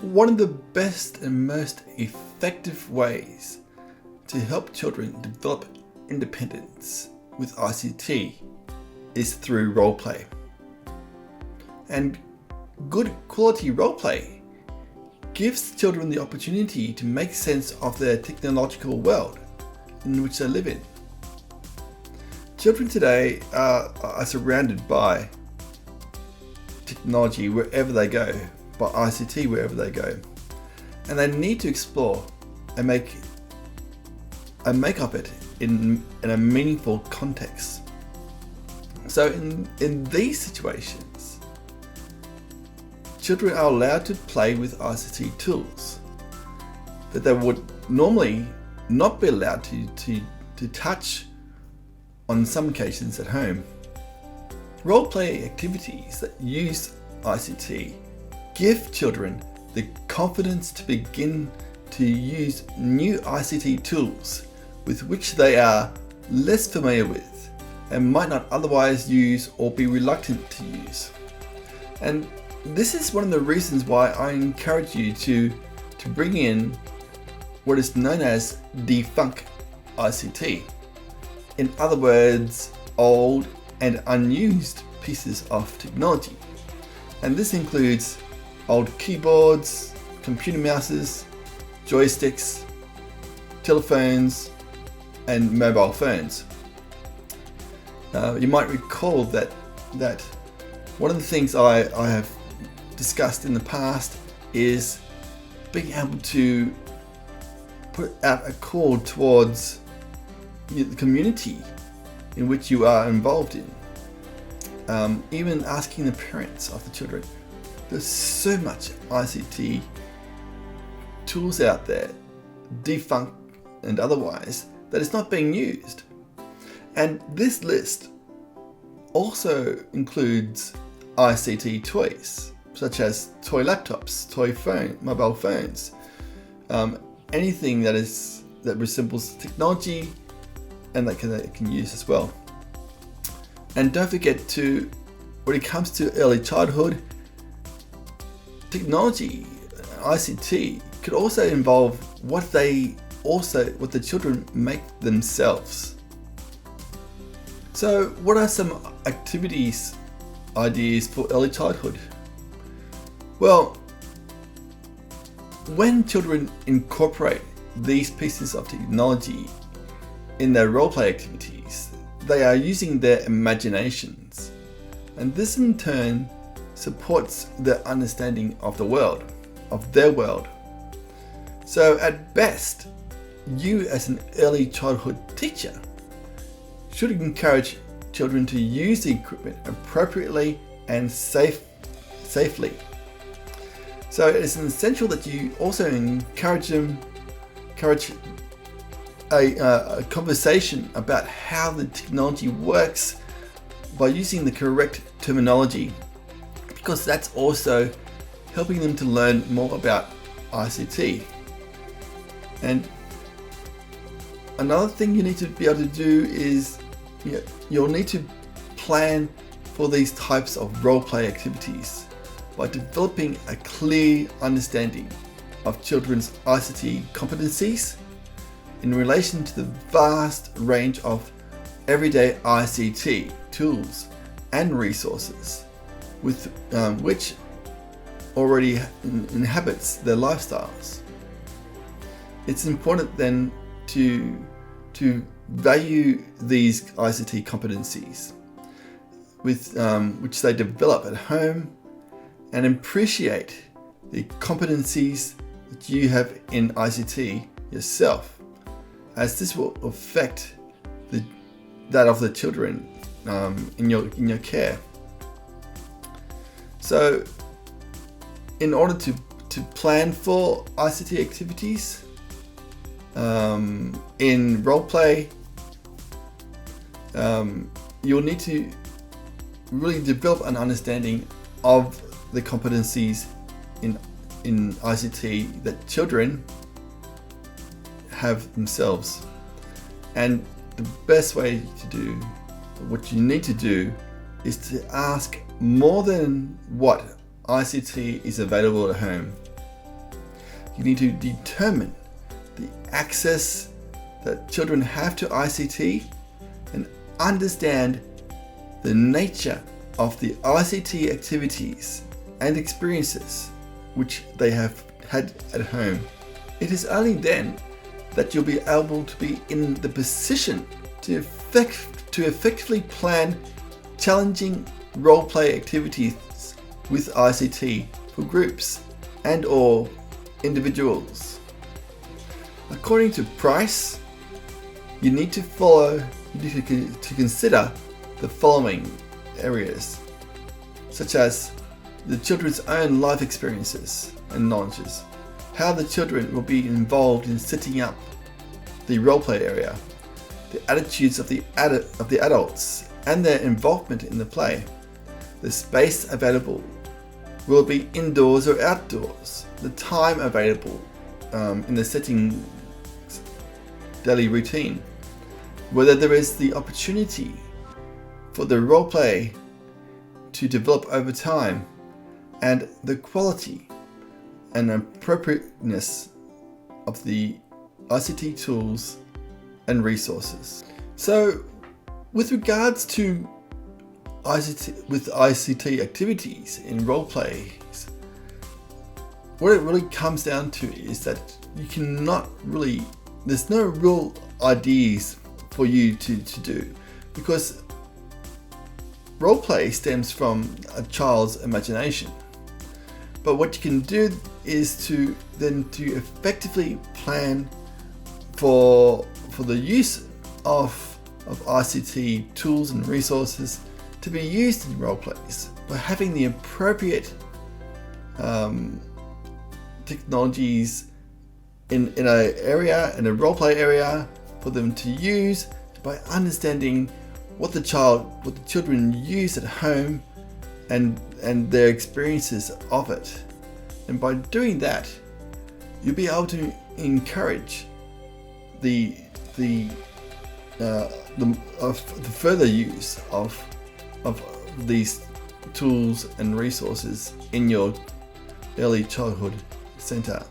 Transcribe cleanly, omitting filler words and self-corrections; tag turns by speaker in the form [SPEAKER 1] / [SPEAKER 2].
[SPEAKER 1] One of the best and most effective ways to help children develop independence with ICT is through role play. And good quality role play gives children the opportunity to make sense of their technological world in which they live in. Children today are surrounded by technology wherever they go, by ICT wherever they go, and they need to explore and make of it in a meaningful context. So in these situations, children are allowed to play with ICT tools that they would normally not be allowed to touch on some occasions at home. Role-play activities that use ICT give children the confidence to begin to use new ICT tools with which they are less familiar with and might not otherwise use or be reluctant to use. And this is one of the reasons why I encourage you to bring in what is known as defunct ICT. In other words, old and unused pieces of technology. And this includes old keyboards, computer mouses, joysticks, telephones, and mobile phones. You might recall that one of the things I have discussed in the past is being able to put out a call towards the community in which you are involved in. Even asking the parents of the children. There's so much ICT tools out there, defunct and otherwise, that is not being used. And this list also includes ICT toys, such as toy laptops, mobile phones, anything that resembles technology and that can use as well. And don't forget when it comes to early childhood, technology, ICT, could also involve what the children make themselves. So what are some ideas for early childhood? Well, when children incorporate these pieces of technology in their role-play activities, they are using their imaginations, and this in turn supports their understanding of the world, of their world. So at best, you as an early childhood teacher should encourage children to use the equipment appropriately and safely. So it is essential that you also encourage a conversation about how the technology works by using the correct terminology, because that's also helping them to learn more about ICT. And another thing you need to be able to do is you'll need to plan for these types of role-play activities by developing a clear understanding of children's ICT competencies in relation to the vast range of everyday ICT tools and resources with which already inhabits their lifestyles. It's important then to value these ICT competencies with which they develop at home, and appreciate the competencies that you have in ICT yourself, as this will affect that of the children in your care. So in order to plan for ICT activities in role play, you'll need to really develop an understanding of the competencies in ICT that children have themselves. And the best way to do what you need to do is to ask more than what ICT is available at home. you need to determine the access that children have to ICT and understand the nature of the ICT activities and experiences which they have had at home. It is only then that you'll be able to be in the position to effectively plan challenging role-play activities with ICT for groups and or individuals. According to Price, you need to consider the following areas, such as the children's own life experiences and knowledges, how the children will be involved in setting up the role-play area, the attitudes of the adults and their involvement in the play, the space available, will it be indoors or outdoors, the time available in the setting daily routine, whether there is the opportunity for the role play to develop over time, and the quality and appropriateness of the ICT tools and resources. So with regards to ICT activities in role plays, what it really comes down to is that you cannot really, there's no real ideas for you to do, because role play stems from a child's imagination. But what you can do is to effectively plan for the use of ICT tools and resources to be used in role plays by having the appropriate technologies in a role play area for them to use, by understanding what the children use at home and their experiences of it. And by doing that, you'll be able to encourage the further use of these tools and resources in your early childhood center.